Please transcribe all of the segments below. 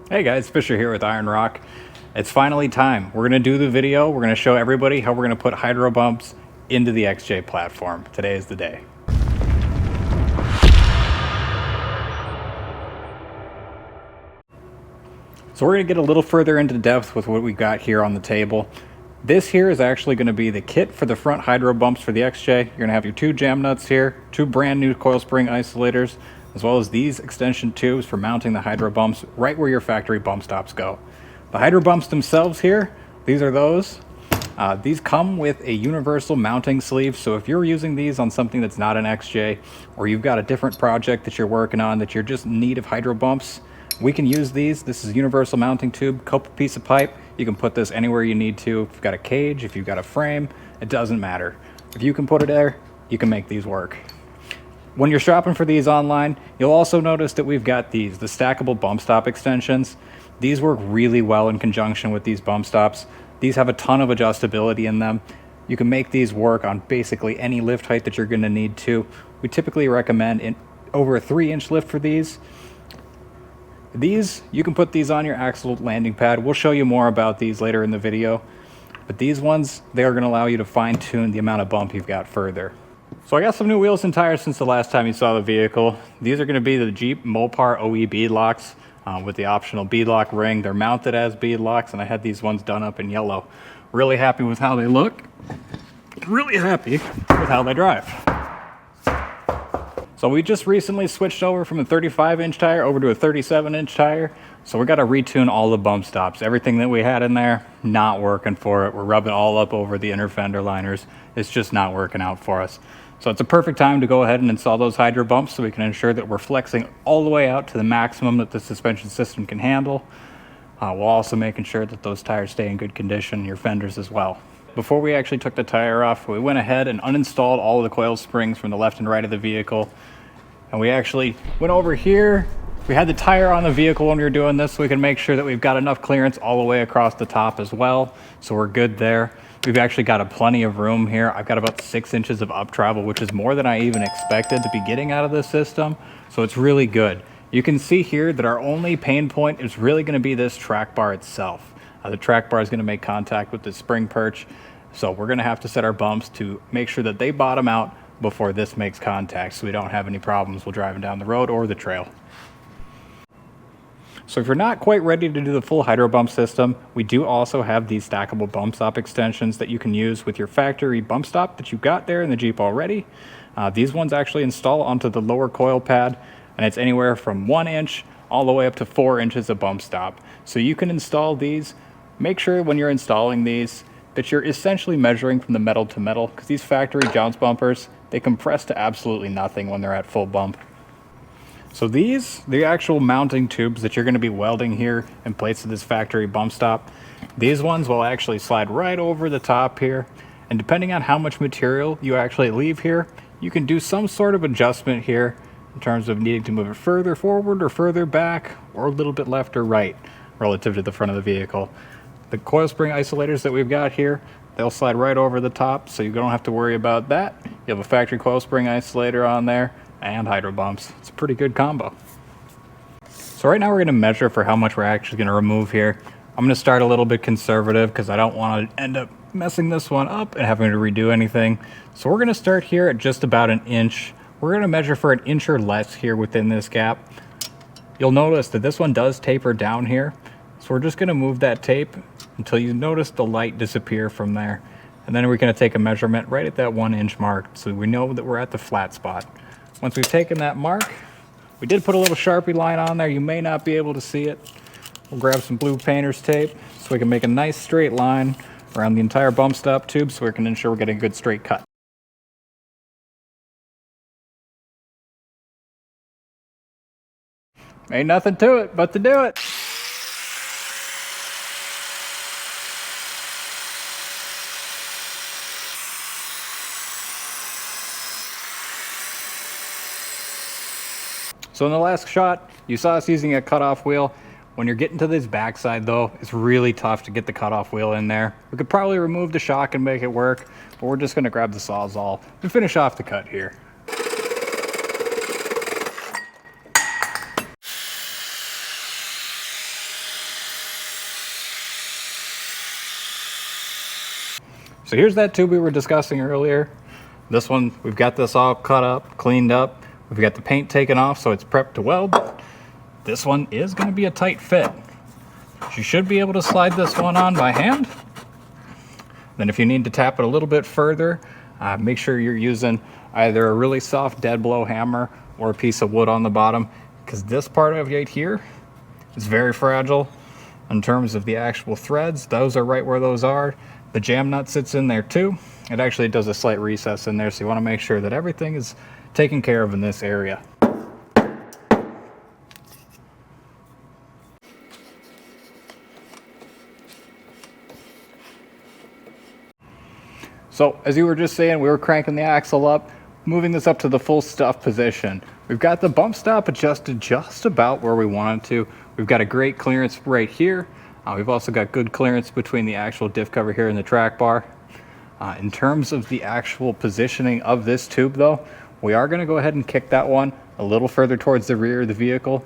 Hey guys, Fisher here with Iron Rock. It's finally time. We're going to do the video. We're going to show everybody how we're going to put hydro bumps into the XJ platform. Today is the day. So we're going to get a little further into depth with what we got here on the table. This here is actually going to be the kit for the front hydro bumps for the XJ. You're going to have your two jam nuts here, two brand new coil spring isolators, as well as these extension tubes for mounting the hydro bumps right where your factory bump stops go. The hydro bumps themselves here, these are those. These come with a universal mounting sleeve, so if you're using these on something that's not an XJ, or you've got a different project that you're working on that you're just in need of hydro bumps, we can use these. This is a universal mounting tube, couple piece of pipe. You can put this anywhere you need to. If you've got a cage, if you've got a frame, it doesn't matter. If you can put it there, you can make these work. When you're shopping for these online, you'll also notice that we've got the stackable bump stop extensions. These work really well in conjunction with these bump stops. These have a ton of adjustability in them. You can make these work on basically any lift height that you're going to need to. We typically recommend over a 3-inch lift for these. These, you can put these on your axle landing pad. We'll show you more about these later in the video. But these ones, they are going to allow you to fine tune the amount of bump you've got further. So I got some new wheels and tires since the last time you saw the vehicle. These are going to be the Jeep Mopar OE bead locks with the optional bead lock ring. They're mounted as bead locks, and I had these ones done up in yellow. Really happy with how they look. Really happy with how they drive. So we just recently switched over from a 35-inch tire over to a 37-inch tire. So we got to retune all the bump stops. Everything that we had in there, not working for it. We're rubbing all up over the inner fender liners. It's just not working out for us. So it's a perfect time to go ahead and install those hydro bumps so we can ensure that we're flexing all the way out to the maximum that the suspension system can handle. While also making sure that those tires stay in good condition, your fenders as well. Before we actually took the tire off, we went ahead and uninstalled all of the coil springs from the left and right of the vehicle. And we actually went over here. We had the tire on the vehicle when we were doing this so we can make sure that we've got enough clearance all the way across the top as well. So we're good there. We've actually got plenty of room here. I've got about 6 inches of up travel, which is more than I even expected to be getting out of this system. So it's really good. You can see here that our only pain point is really going to be this track bar itself. The track bar is going to make contact with the spring perch. So we're going to have to set our bumps to make sure that they bottom out before this makes contact so we don't have any problems while driving down the road or the trail. So if you're not quite ready to do the full hydro bump system, we do also have these stackable bump stop extensions that you can use with your factory bump stop that you've got there in the Jeep already. These ones actually install onto the lower coil pad, and it's anywhere from 1 inch all the way up to 4 inches of bump stop. So you can install these. Make sure when you're installing these that you're essentially measuring from the metal to metal, because these factory jounce bumpers, they compress to absolutely nothing when they're at full bump. So these, the actual mounting tubes that you're going to be welding here in place of this factory bump stop, these ones will actually slide right over the top here. And depending on how much material you actually leave here, you can do some sort of adjustment here in terms of needing to move it further forward or further back, or a little bit left or right relative to the front of the vehicle. The coil spring isolators that we've got here, they'll slide right over the top, so you don't have to worry about that. You have a factory coil spring isolator on there and hydro bumps. It's a pretty good combo. So right now we're going to measure for how much we're actually going to remove here. I'm going to start a little bit conservative because I don't want to end up messing this one up and having to redo anything. So we're going to start here at just about 1 inch. We're going to measure for 1 inch or less here within this gap. You'll notice that this one does taper down here. So we're just going to move that tape until you notice the light disappear from there. And then we're going to take a measurement right at that 1 inch mark so we know that we're at the flat spot. Once we've taken that mark, we did put a little Sharpie line on there. You may not be able to see it. We'll grab some blue painter's tape so we can make a nice straight line around the entire bump stop tube so we can ensure we're getting a good straight cut. Ain't nothing to it but to do it. So in the last shot, you saw us using a cutoff wheel. When you're getting to this backside though, it's really tough to get the cutoff wheel in there. We could probably remove the shock and make it work, but we're just gonna grab the Sawzall and finish off the cut here. So here's that tube we were discussing earlier. This one, we've got this all cut up, cleaned up. We've got the paint taken off, so it's prepped to weld. This one is going to be a tight fit. You should be able to slide this one on by hand. Then if you need to tap it a little bit further, make sure you're using either a really soft dead blow hammer or a piece of wood on the bottom, because this part of right here is very fragile in terms of the actual threads. Those are right where those are. The jam nut sits in there too. It actually does a slight recess in there, so you want to make sure that everything is taken care of in this area. So as you were just saying, we were cranking the axle up, moving this up to the full stuff position. We've got the bump stop adjusted just about where we want it to. We've got a great clearance right here. We've also got good clearance between the actual diff cover here and the track bar. In terms of the actual positioning of this tube though, we are going to go ahead and kick that one a little further towards the rear of the vehicle.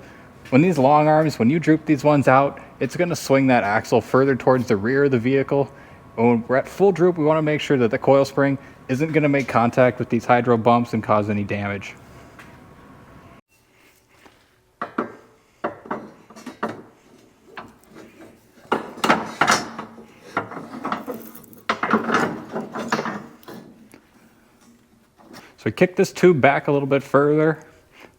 When these long arms, when you droop these ones out, it's going to swing that axle further towards the rear of the vehicle. When we're at full droop, we want to make sure that the coil spring isn't going to make contact with these hydro bumps and cause any damage. So we kick this tube back a little bit further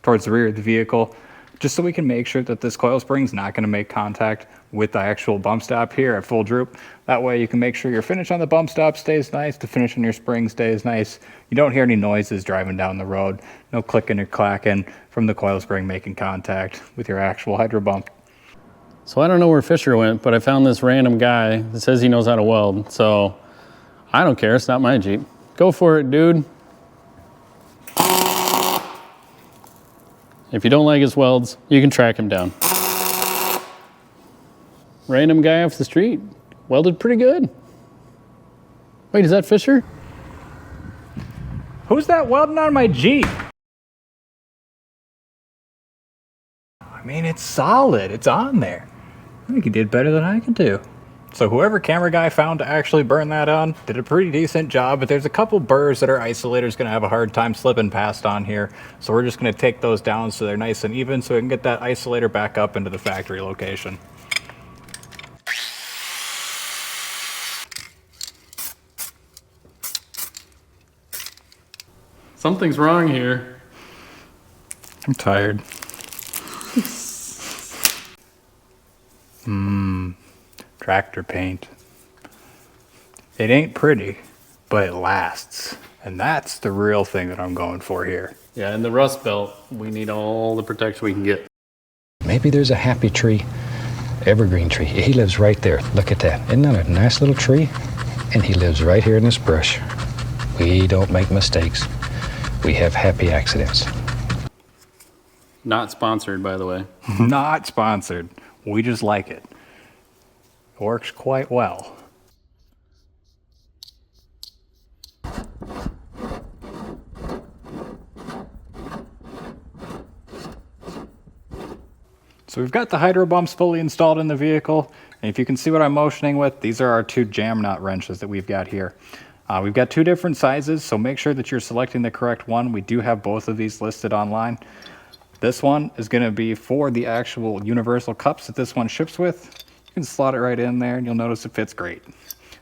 towards the rear of the vehicle, just so we can make sure that this coil spring is not going to make contact with the actual bump stop here at full droop. That way you can make sure your finish on the bump stop stays nice, the finish on your spring stays nice. You don't hear any noises driving down the road, no clicking or clacking from the coil spring making contact with your actual hydro bump. So I don't know where Fisher went, but I found this random guy that says he knows how to weld. So I don't care, it's not my Jeep. Go for it, dude. If you don't like his welds, you can track him down. Random guy off the street, welded pretty good. Wait, is that Fisher? Who's that welding on my Jeep? I mean, it's solid, it's on there. I think he did better than I could do. So whoever camera guy found to actually burn that on did a pretty decent job, but there's a couple burrs that our isolator's gonna have a hard time slipping past on here. So we're just gonna take those down so they're nice and even so we can get that isolator back up into the factory location. Something's wrong here. I'm tired. Tractor paint. It ain't pretty, but it lasts. And that's the real thing that I'm going for here. Yeah, in the rust belt, we need all the protection we can get. Maybe there's a happy tree, evergreen tree. He lives right there. Look at that. Isn't that a nice little tree? And he lives right here in this brush. We don't make mistakes. We have happy accidents. Not sponsored, by the way. Not sponsored. We just like it. It works quite well. So we've got the hydro bumps fully installed in the vehicle. And if you can see what I'm motioning with, these are our two jam nut wrenches that we've got here. We've got two different sizes, so make sure that you're selecting the correct one. We do have both of these listed online. This one is going to be for the actual universal cups that this one ships with. You can slot it right in there and you'll notice it fits great.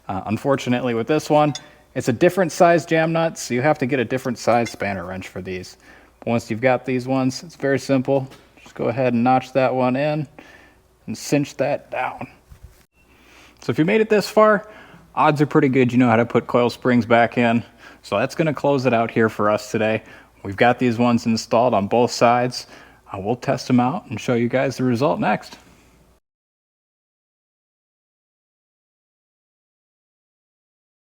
Unfortunately with this one, it's a different size jam nut, so you have to get a different size spanner wrench for these. Once you've got these ones, it's very simple. Just go ahead and notch that one in and cinch that down. So if you made it this far, odds are pretty good you know how to put coil springs back in. So that's going to close it out here for us today. We've got these ones installed on both sides. We'll test them out and show you guys the result next.